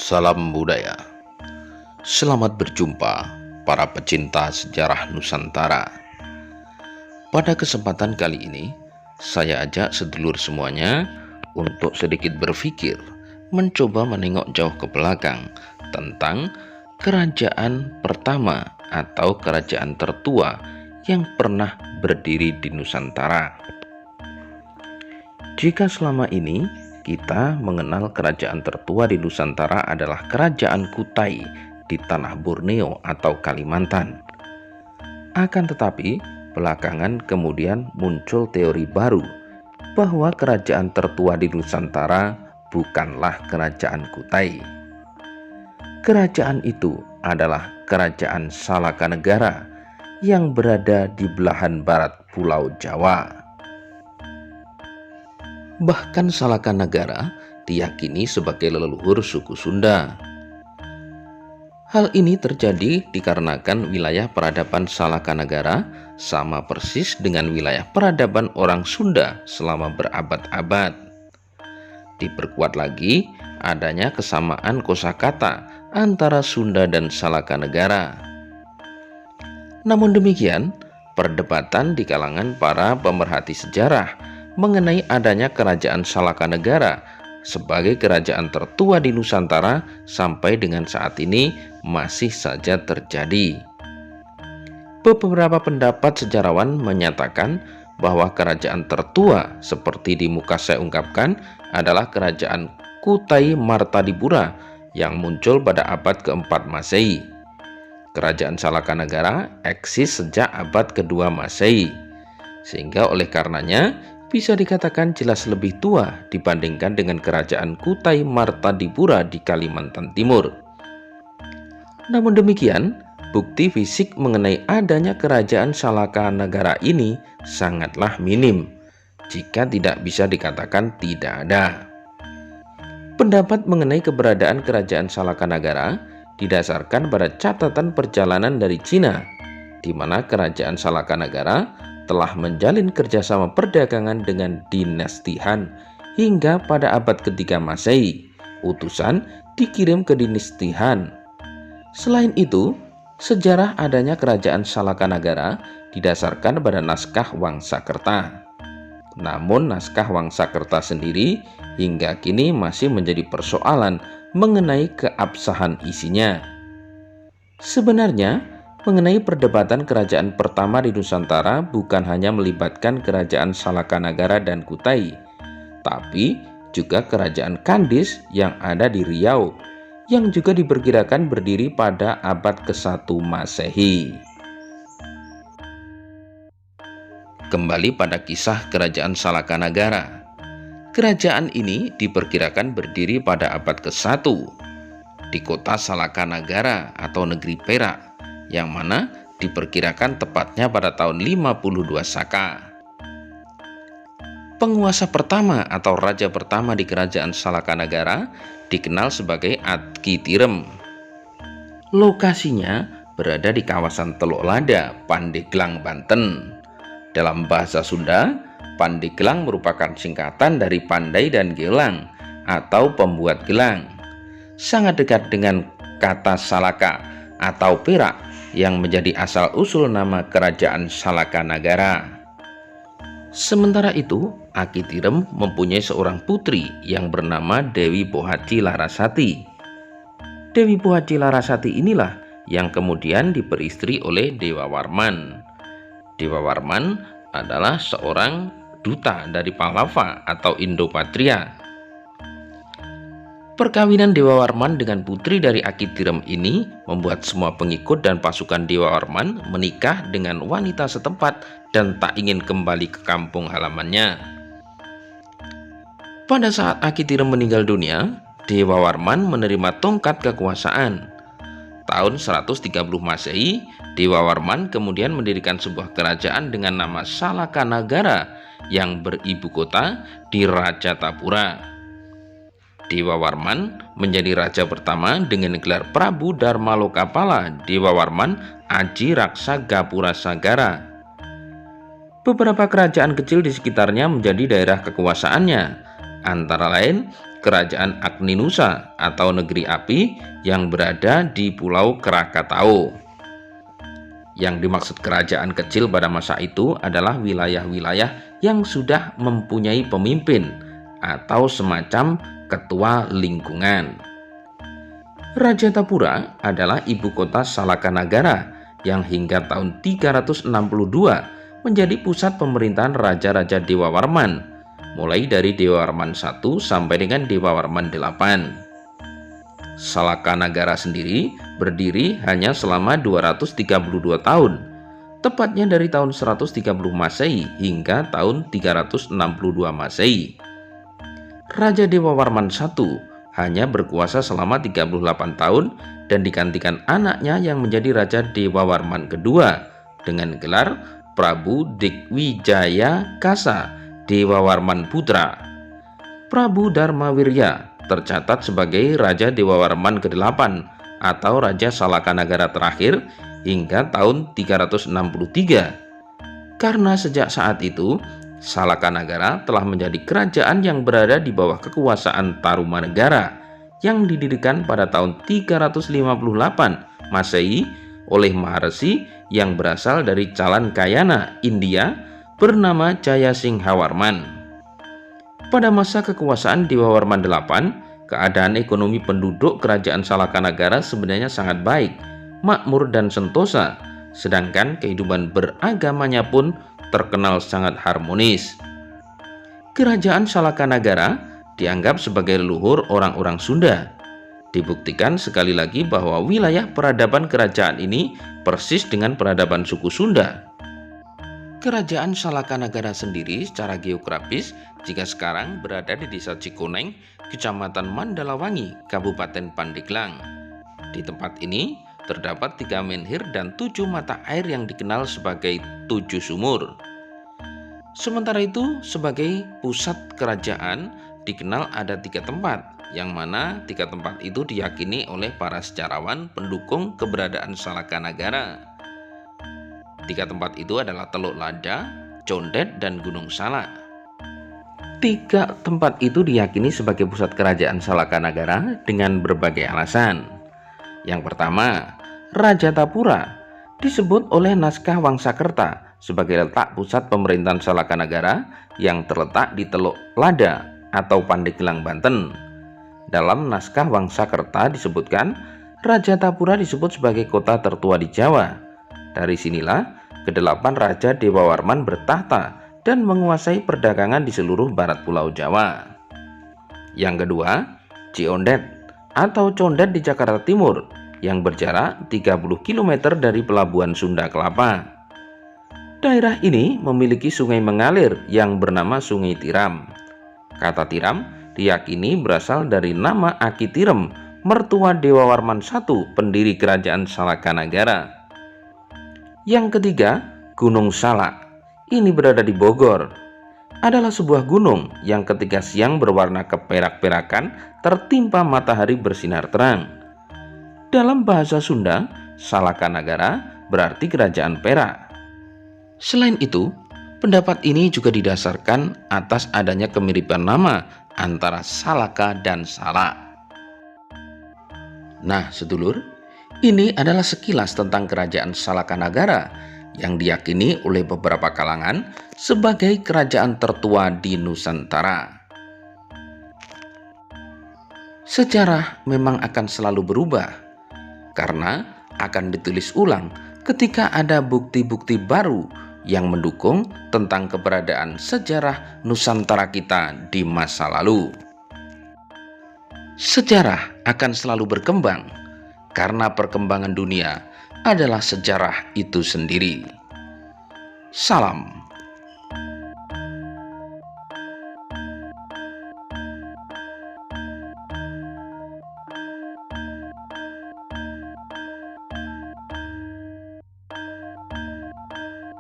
Salam budaya. Selamat berjumpa para pecinta sejarah Nusantara. Pada kesempatan kali ini, saya ajak sedulur semuanya untuk sedikit berpikir, mencoba menengok jauh ke belakang tentang kerajaan pertama atau kerajaan tertua yang pernah berdiri di Nusantara. Jika selama ini kita mengenal kerajaan tertua di Nusantara adalah Kerajaan Kutai di tanah Borneo atau Kalimantan. Akan tetapi, belakangan kemudian muncul teori baru bahwa kerajaan tertua di Nusantara bukanlah Kerajaan Kutai. Kerajaan itu adalah Kerajaan Salakanegara yang berada di belahan barat Pulau Jawa. Bahkan Salakanegara diyakini sebagai leluhur suku Sunda. Hal ini terjadi dikarenakan wilayah peradaban Salakanegara sama persis dengan wilayah peradaban orang Sunda selama berabad-abad. Diperkuat lagi adanya kesamaan kosakata antara Sunda dan Salakanegara. Namun demikian, perdebatan di kalangan para pemerhati sejarah mengenai adanya kerajaan Salakanegara sebagai kerajaan tertua di Nusantara sampai dengan saat ini masih saja terjadi. Beberapa pendapat sejarawan menyatakan bahwa kerajaan tertua seperti di muka saya ungkapkan adalah kerajaan Kutai Martadipura yang muncul pada abad ke-4 Masehi. Kerajaan Salakanegara eksis sejak abad ke-2 Masehi, sehingga oleh karenanya bisa dikatakan jelas lebih tua dibandingkan dengan kerajaan Kutai Martadipura di Kalimantan Timur. Namun demikian, bukti fisik mengenai adanya kerajaan Salakanegara ini sangatlah minim, jika tidak bisa dikatakan tidak ada. Pendapat mengenai keberadaan kerajaan Salakanegara didasarkan pada catatan perjalanan dari Cina, di mana kerajaan Salakanegara telah menjalin kerjasama perdagangan dengan dinasti Han hingga pada abad ke-3 Masehi. Utusan dikirim ke dinasti Han. Selain itu, sejarah adanya kerajaan Salakanegara didasarkan pada naskah Wangsakerta. Namun naskah Wangsakerta sendiri hingga kini masih menjadi persoalan mengenai keabsahan isinya. Sebenarnya, mengenai perdebatan kerajaan pertama di Nusantara bukan hanya melibatkan kerajaan Salakanegara dan Kutai, tapi juga kerajaan Kandis yang ada di Riau, yang juga diperkirakan berdiri pada abad ke-1 Masehi. Kembali pada kisah kerajaan Salakanegara. Kerajaan ini diperkirakan berdiri pada abad ke-1 di kota Salakanegara atau negeri Perak, yang mana diperkirakan tepatnya pada tahun 52 Saka. Penguasa pertama atau raja pertama di kerajaan Salakanegara dikenal sebagai Akitirem. Lokasinya berada di kawasan Teluk Lada, Pandeglang, Banten. Dalam bahasa Sunda, Pandeglang merupakan singkatan dari pandai dan gelang atau pembuat gelang. Sangat dekat dengan kata Salaka atau perak yang menjadi asal-usul nama kerajaan Salakanegara. Sementara itu, Akitirem mempunyai seorang putri yang bernama Dewi Pohaci Larasati. Dewi Pohaci Larasati inilah yang kemudian diperistri oleh Dewa Warman. Dewa Warman adalah seorang duta dari Pallava atau Indo-Patria. Perkawinan Dewa Warman dengan putri dari Akitirem ini membuat semua pengikut dan pasukan Dewa Warman menikah dengan wanita setempat dan tak ingin kembali ke kampung halamannya. Pada saat Akitirem meninggal dunia, Dewa Warman menerima tongkat kekuasaan. Tahun 130 Masehi, Dewa Warman kemudian mendirikan sebuah kerajaan dengan nama Salakanegara yang beribu kota di Rajatapura. Dewa Warman menjadi raja pertama dengan gelar Prabu Dharma Lokapala Dewa Warman Aji Raksa Gapura Sagara. Beberapa kerajaan kecil di sekitarnya menjadi daerah kekuasaannya, antara lain Kerajaan Agninusa atau Negeri Api yang berada di Pulau Krakatau. Yang dimaksud kerajaan kecil pada masa itu adalah wilayah-wilayah yang sudah mempunyai pemimpin atau semacam ketua lingkungan. Rajatapura adalah ibu kota Salakanagara yang hingga tahun 362 menjadi pusat pemerintahan raja-raja Dewawarman, mulai dari Dewawarman I sampai dengan Dewawarman VIII. Salakanagara sendiri berdiri hanya selama 232 tahun, tepatnya dari tahun 130 Masehi hingga tahun 362 Masehi. Raja Dewawarman I hanya berkuasa selama 38 tahun dan digantikan anaknya yang menjadi Raja Dewawarman II dengan gelar Prabu Digwijaya Kasa Dewawarman Putra. Prabu Dharmawirya tercatat sebagai Raja Dewawarman ke-8 atau Raja Salakanagara terakhir hingga tahun 363. Karena sejak saat itu Salakanagara telah menjadi kerajaan yang berada di bawah kekuasaan Tarumanegara yang didirikan pada tahun 358 Masehi oleh Maharshi yang berasal dari Chalankayana, India, bernama Jayasinghawarman. Pada masa kekuasaan Dewawarman VIII, keadaan ekonomi penduduk kerajaan Salakanagara sebenarnya sangat baik, makmur dan sentosa, sedangkan kehidupan beragamanya pun terkenal sangat harmonis. Kerajaan Salakanagara dianggap sebagai leluhur orang-orang Sunda. Dibuktikan sekali lagi bahwa wilayah peradaban kerajaan ini persis dengan peradaban suku Sunda. Kerajaan Salakanagara sendiri secara geografis jika sekarang berada di Desa Cikoneng, Kecamatan Mandalawangi, Kabupaten Pandeglang. Di tempat ini terdapat 3 menhir dan 7 mata air yang dikenal sebagai 7 sumur. Sementara itu, sebagai pusat kerajaan dikenal ada 3 tempat, yang mana 3 tempat itu diyakini oleh para sejarawan pendukung keberadaan Salakanagara. 3 tempat itu adalah Teluk Lada, Condet, dan Gunung Salak. 3 tempat itu diyakini sebagai pusat kerajaan Salakanagara dengan berbagai alasan. Yang pertama, Rajatapura disebut oleh naskah Wangsakerta sebagai letak pusat pemerintahan Salakanagara yang terletak di Teluk Lada atau Pandeglang, Banten. Dalam naskah Wangsakerta disebutkan Rajatapura disebut sebagai kota tertua di Jawa. Dari sinilah ke-8 Raja Dewawarman bertahta dan menguasai perdagangan di seluruh barat Pulau Jawa. Yang kedua, Ciondet atau Condet di Jakarta Timur yang berjarak 30 km dari pelabuhan Sunda Kelapa. Daerah ini memiliki sungai mengalir yang bernama Sungai Tiram. Kata Tiram diyakini berasal dari nama Aki Tirem, mertua Dewawarman I, pendiri kerajaan Salakanagara. Yang ketiga, Gunung Salak. Ini berada di Bogor. Adalah sebuah gunung yang ketika siang berwarna keperak-perakan tertimpa matahari bersinar terang. Dalam bahasa Sunda, Salakanagara berarti kerajaan perak. Selain itu, pendapat ini juga didasarkan atas adanya kemiripan nama antara Salaka dan Salak. Nah, sedulur, ini adalah sekilas tentang kerajaan Salakanagara yang diyakini oleh beberapa kalangan sebagai kerajaan tertua di Nusantara. Sejarah memang akan selalu berubah karena akan ditulis ulang ketika ada bukti-bukti baru yang mendukung tentang keberadaan sejarah Nusantara kita di masa lalu. Sejarah akan selalu berkembang karena perkembangan dunia adalah sejarah itu sendiri. Salam.